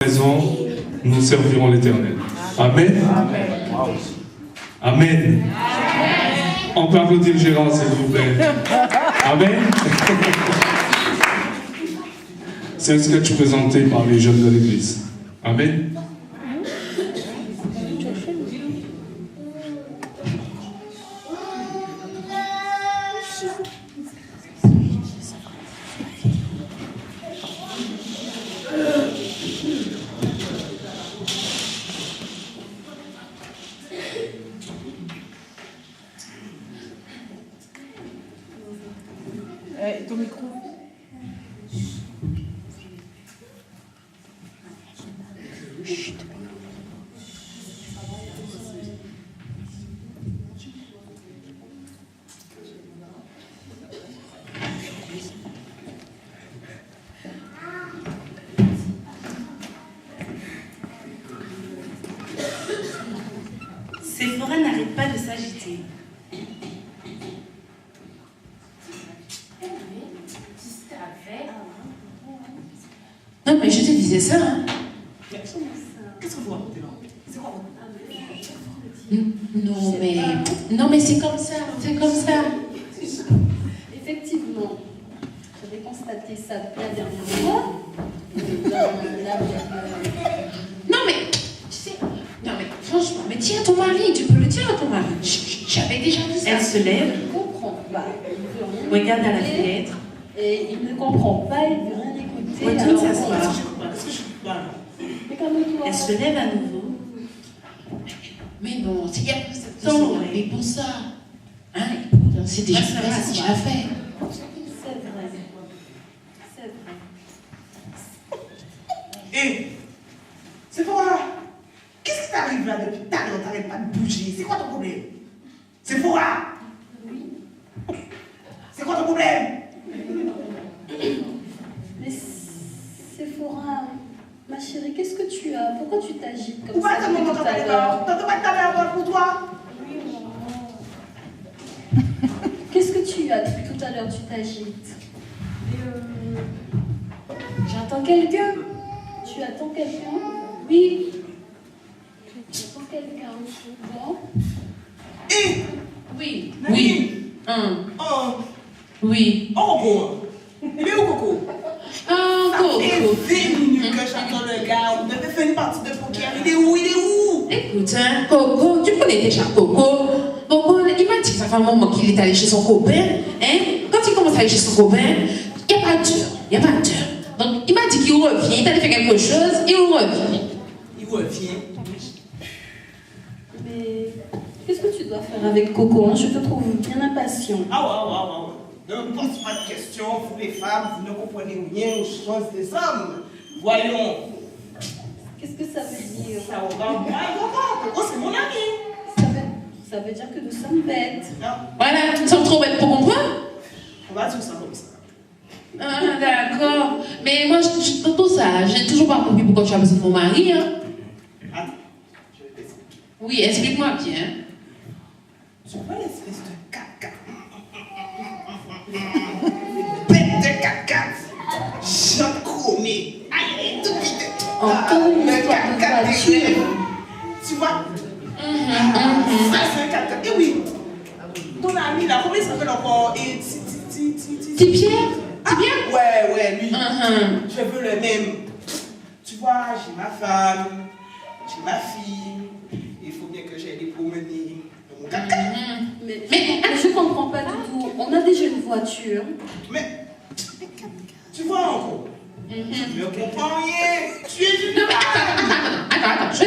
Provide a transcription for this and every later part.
raison, nous servirons l'Éternel. Amen. Amen. On peut applaudir le gérant, s'il vous plaît. Amen. C'est un sketch présenté par les jeunes de l'église. Amen. Ton micro. Séphora n'arrête pas de s'agiter. Non, mais je te disais ça, hein. Qu'est-ce que vous racontez là? C'est quoi? Non, mais c'est comme ça, Effectivement, j'avais constaté ça la dernière fois. Non, mais, tu sais, franchement, mais tiens ton mari, tu peux le dire à ton mari. J'avais déjà dit ça. Elle se lève, Il ne comprend pas. Il veut rien regarde à la écouter, fenêtre. et il ne comprend pas, il ne veut rien écouter. Retourne Alors, s'asseoir. Qu'est-ce que je fais là? mais calme-toi. Elle se lève à nouveau. Mais non, c'est bien que ça Sans te l'oreille. pour ça. Hein, écoute, c'est déjà Ça va, fait, c'est déjà fait. C'est vrai. C'est vrai. Hé! C'est Sephora! Qu'est-ce qui t'arrive là depuis tout à l'heure? T'arrêtes pas de bouger. C'est quoi ton problème? Sephora! Oui. C'est quoi ton problème? Mais Sephora, ma chérie, qu'est-ce que tu as? Pourquoi tu t'agites comme Pourquoi ça t'as depuis tout à l'heure? T'entends pas ta mère pour toi? Oui, maman. Qu'est-ce que tu as depuis tout à l'heure? Tu t'agites. J'entends quelqu'un. Tu attends quelqu'un? Oui. Tu attends quelqu'un. Bon. Hé! Oui, Nani? oui. Oh! Oui. Oh, Coco! Il est où, Coco? Ça fait 20 minutes que j'attends le gars. On devait faire une partie de poker. Il est où? Il est où? Écoute, hein, Coco, tu connais déjà Coco. Coco, il m'a dit que ça fait un moment qu'il est allé chez son copain. Hein? Quand il commence à aller chez son copain, il n'y a pas d'heure. Donc, il m'a dit qu'il revient, il est allé faire quelque chose, il revient. Il revient. Mais qu'est-ce que tu dois faire avec Coco, hein? Je te trouve bien impatient. Ah. Ne me pose pas de questions, vous les femmes, vous ne comprenez rien aux choses des hommes. Voyons. Qu'est-ce que ça veut dire? Ça va. Coco, c'est mon ami. Ça veut dire que nous sommes bêtes. Non, Voilà, nous sommes trop bêtes pour comprendre. on va dire ça comme ça. Ah, d'accord. Mais moi, dans tout ça, j'ai toujours pas compris pourquoi tu as besoin de mon mari. Hein. Attends, je vais t'expliquer. Oui, explique-moi bien. Tu vois l'espèce de caca. Bête de caca. J'en connais. Aïe, tout vite. Encore une Le histoire de caca voiture. des rêves. Tu vois? Ça, c'est un caca. Et oui, ton ami là, comment il s'appelle encore? Et C'est Pierre? C'est bien? Ouais, lui. Je veux le même. Tu vois, j'ai ma femme, j'ai ma fille. Il faut bien que j'aille les promener. Mon caca. Mais je comprends pas du tout. On a déjà une voiture. Mais, tu vois encore? Je ne comprends rien. Tu es une Non, mais attends, je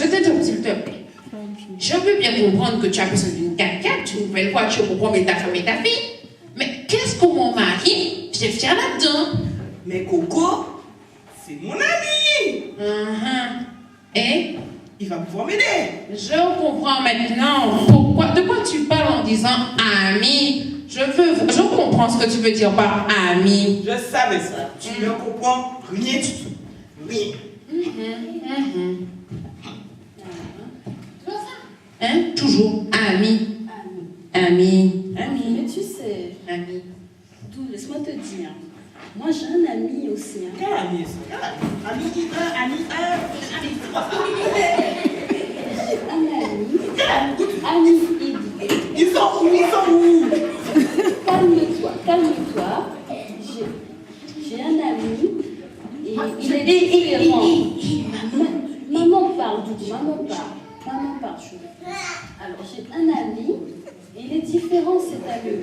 t'interromps, s'il te plaît. Je veux bien comprendre que tu as besoin d'une 4x4, une nouvelle voiture pour promener ta femme et ta fille. Mais qu'est-ce que mon mari fait faire là-dedans? Mais Coco, c'est mon ami. Et Il va pouvoir m'aider. je comprends maintenant de quoi tu parles en disant ami. Je comprends ce que tu veux dire par ami. Je savais ça. Tu ne comprends rien du tout. Rien. Hein? Toujours ami. Ami. Mais tu sais, Ami. laisse-moi te dire. Moi, j'ai un ami aussi. Hein. Quel ami est ça? Quel ami? différent. Maman parle, Doudou, maman parle. Maman parle, chérie. Alors, j'ai un ami, et il est différent, cet ami.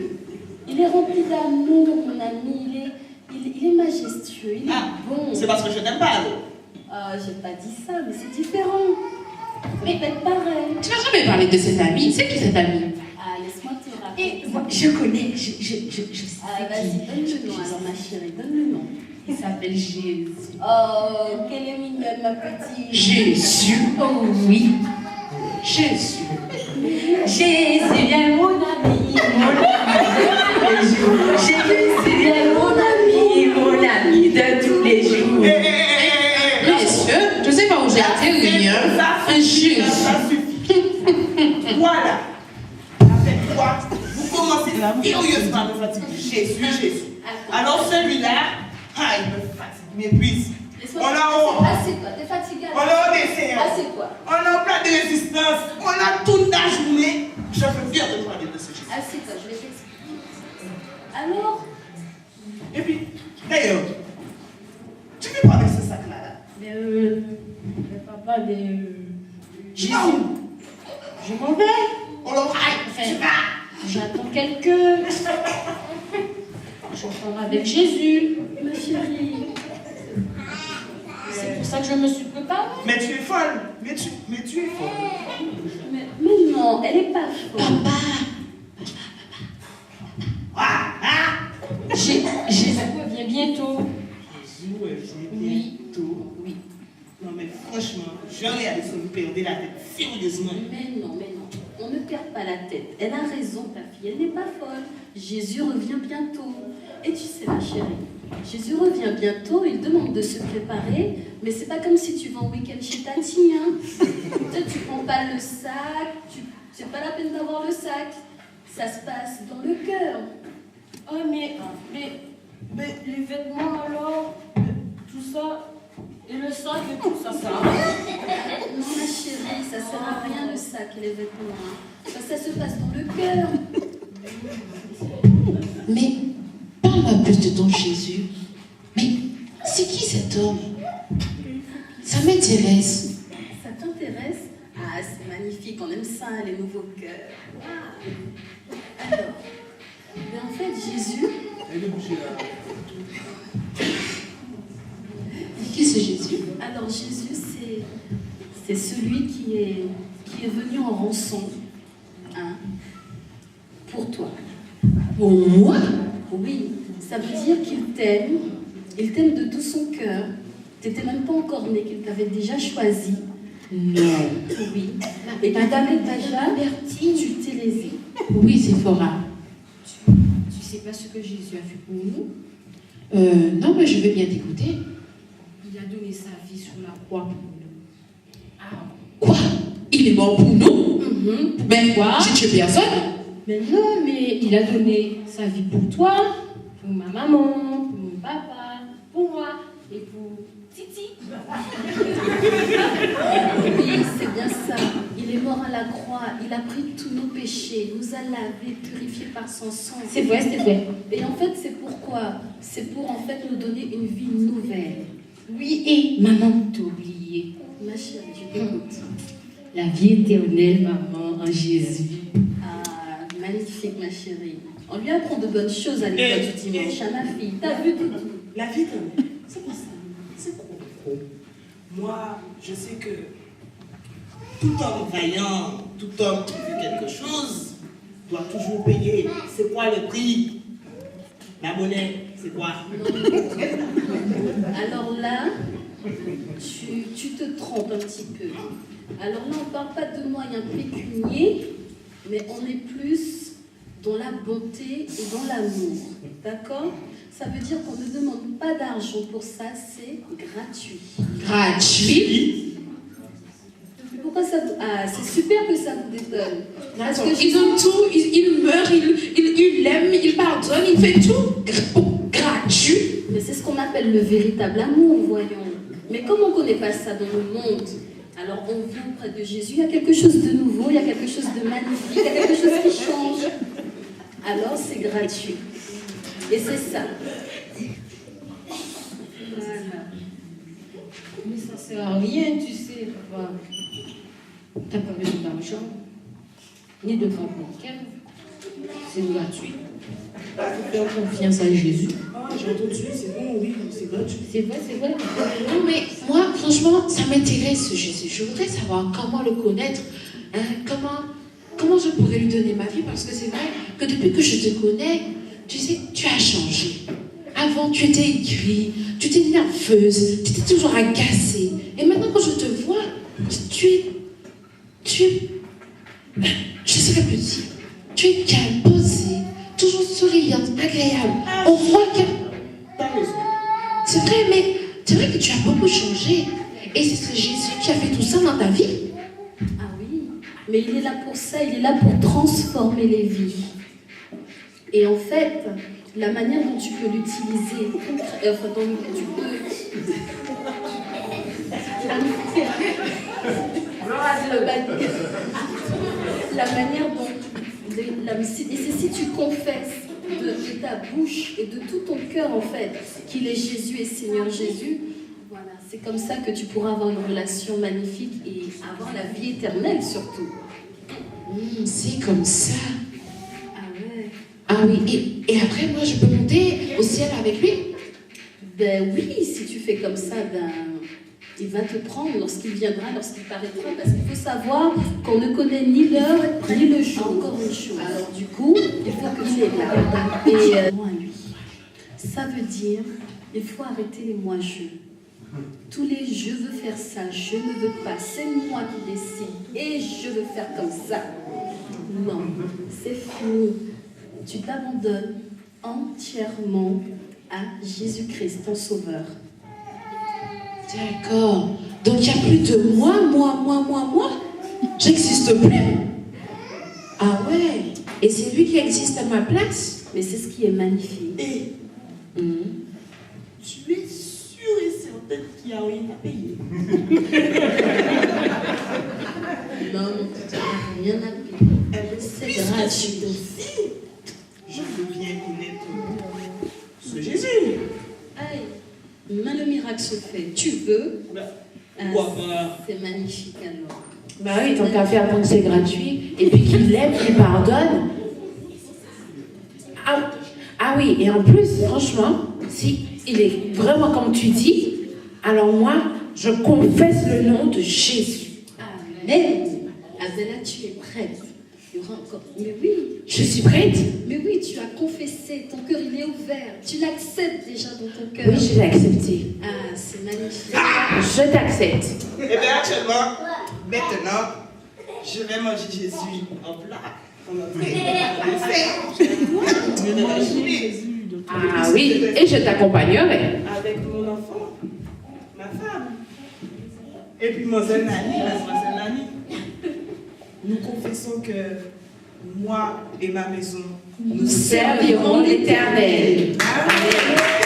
Il est rempli d'amour, mon ami. Il est majestueux, il est bon. C'est parce que je t'aime pas, alors. J'ai pas dit ça, mais c'est différent. Mais peut-être pareil. Tu vas jamais parler de cet ami. C'est qui cet ami? Laisse-moi te rappeler. Et moi, je connais, je sais Vas-y, donne le nom alors, ma chérie, donne le nom. Il s'appelle Jésus. Oh, quelle est mignonne, ma petite. Jésus, oh oui. Jésus. Jésus est mon ami, mon ami de tous les jours. Jésus est mon ami de tous les jours. Messieurs, je sais pas où j'ai atterri, hein. Un Jésus. Ça suffit. Voilà. Avec toi, vous commencez sérieusement à me fatiguer. Jésus. Alors celui-là, il me fatigue, il m'épuise. On a Assieds-toi, t'es fatiguée. au dessin. Assieds-toi. On a en plein de résistance. On a toute la journée. Je veux bien te parler de ce Jésus. Assieds-toi, je vais t'expliquer. Alors, Et puis, d'ailleurs, tu veux parler de ce sac-là là? Mais papa, Tu vas où? je m'en vais. On l'oreille, tu vas. J'attends quelqu'un. Je parle avec Jésus. ma chérie, C'est pour ça que je me suis préparée. Mais tu es folle. Mais tu es folle. mais non, elle est pas folle. Jésus revient bientôt. Jésus revient bientôt. Oui. Non mais franchement, j'aurais allé se me perdre la tête sérieusement. Mais non, on ne perd pas la tête. Elle a raison, ta fille, elle n'est pas folle. Jésus revient bientôt. Et tu sais, ma chérie, Jésus revient bientôt, il demande de se préparer, mais c'est pas comme si tu vas en week-end chez Tati, hein. Tu prends pas le sac, c'est pas la peine d'avoir le sac. Ça se passe dans le cœur. Oh, mais les vêtements alors, tout ça, et le sac et tout ça, ça. Non, ma chérie, ça sert à rien le sac et les vêtements, hein. Ça se passe dans le cœur. Mais parle-moi plus de ton Jésus. Mais c'est qui cet homme? Ça m'intéresse. Ça t'intéresse? Ah, c'est magnifique, on aime ça, les nouveaux cœurs. Ah. Alors, mais en fait, Jésus, Qui c'est Jésus? alors Jésus, c'est celui qui est venu en rançon, hein, pour toi. Pour moi? Oui, ça veut dire qu'il t'aime de tout son cœur. T'étais même pas encore né, qu'il t'avait déjà choisi. Non. Oui, et qu'il t'avait déjà averti, tu t'es lésé. Oui, Sephora. Tu sais pas ce que Jésus a fait pour nous? Non, mais je veux bien t'écouter. Il a donné sa vie sur la croix pour nous. Quoi? Il est mort pour nous? Ben Quoi? j'ai tué personne? Mais non, mais il a donné sa vie pour toi, pour ma maman, pour mon papa, pour moi et pour Titi. Oui, c'est bien ça. Il est mort à la croix, il a pris tous nos péchés, nous a lavés, purifiés par son sang. C'est vrai, c'est vrai. Et en fait, c'est pourquoi? C'est pour en fait nous donner une vie nouvelle. Oui, et maman, t'as oublié. Ma chérie, je t'écoute. La vie éternelle, maman, en Jésus. Ah, magnifique, ma chérie. On lui apprend de bonnes choses à l'école du dimanche, à ma fille. T'as vu tout? La vie éternelle, c'est quoi ça? C'est trop. Moi, je sais que tout homme vaillant, tout homme qui veut quelque chose, doit toujours payer. C'est quoi le prix? La monnaie, c'est quoi? Alors là, tu te trompes un petit peu. Alors là, on ne parle pas de moyens pécuniaires, mais on est plus dans la bonté et dans l'amour. D'accord? Ça veut dire qu'on ne demande pas d'argent pour ça, c'est gratuit. Gratuit? Pourquoi ça vous... Ah, c'est super que ça vous détonne. Parce que Ils ont tout, ils meurent, ils l'aiment, ils pardonnent, ils font tout gratuit. Mais c'est ce qu'on appelle le véritable amour, voyons. Mais comme on ne connaît pas ça dans le monde, alors on vient auprès de Jésus, il y a quelque chose de nouveau, il y a quelque chose de magnifique, il y a quelque chose qui change. Alors c'est gratuit. Et c'est ça. Voilà. Mais ça sert à rien, tu sais, papa. T'as pas besoin d'argent, ni de carte bancaire. C'est gratuit. Faut faire confiance à Jésus. Ah, j'ai entendu, c'est bon, oui, c'est gratuit. C'est vrai, c'est vrai. Non, mais moi, franchement, ça m'intéresse ce Jésus. Je voudrais savoir comment le connaître. Hein, comment je pourrais lui donner ma vie. Parce que c'est vrai que depuis que je te connais, tu sais, tu as changé. Avant, tu étais aigrie, tu étais nerveuse, tu étais toujours agacée. Et maintenant, quand je te vois, tu es je serais plus dire. Tu es calme, posée, toujours souriante, agréable. On voit que... T'as raison. C'est vrai, mais c'est vrai que tu as beaucoup changé. Et c'est ce Jésus qui a fait tout ça dans ta vie. Ah oui, mais il est là pour ça, il est là pour transformer les vies. Et en fait, la manière dont tu peux l'utiliser, dont tu peux... La manière dont... Et c'est si tu confesses de ta bouche et de tout ton cœur, en fait, qu'il est Jésus et Seigneur Jésus, voilà, c'est comme ça que tu pourras avoir une relation magnifique et avoir la vie éternelle, surtout. C'est comme ça. Ah ouais. Ah oui, et après, moi, je peux monter au ciel avec lui? Ben oui, si tu fais comme ça, ben... il va te prendre lorsqu'il viendra, lorsqu'il paraîtra, parce qu'il faut savoir qu'on ne connaît ni l'heure ni le jour. Encore une chose. Alors du coup, il faut que tu es là. Et moi lui. Ça veut dire, il faut arrêter les moi-je. Tous les je veux faire ça, je ne veux pas, c'est moi qui décide et je veux faire comme ça. Non, c'est fini. Tu t'abandonnes entièrement à Jésus-Christ, ton Sauveur. D'accord. Donc, il n'y a plus de moi. J'existe plus. Ah ouais. Et c'est lui qui existe à ma place. Mais c'est ce qui est magnifique. Et tu es sûre et certaine qu'il n'y a rien à payer. Non, mon petit, rien à payer. C'est gratuit. Je veux bien connaître ce Jésus. Aïe, mais le miracle se fait. Tu veux? Pourquoi pas? C'est magnifique alors. Bah oui, tant qu'à faire, tant que c'est gratuit. Et puis qu'il l'aime, qu'il pardonne. Ah oui, et en plus, franchement, si il est vraiment comme tu dis, alors moi, je confesse le nom de Jésus. Amen. Azéla, tu es prête. Il y aura encore. Mais oui. Je suis prête? Mais oui, tu as confessé. Ton cœur, il est ouvert. Tu l'acceptes déjà dans ton cœur. Oui, je l'ai accepté. Ah, c'est magnifique. Je t'accepte. Eh bien, actuellement, maintenant, je vais manger Jésus en plat. On va le faire. De la journée. Ah oui, et je t'accompagnerai. Avec mon enfant, ma femme. Et puis, mademoiselle Nani. Nous confessons que moi et ma maison, Nous servirons l'Éternel. Amen.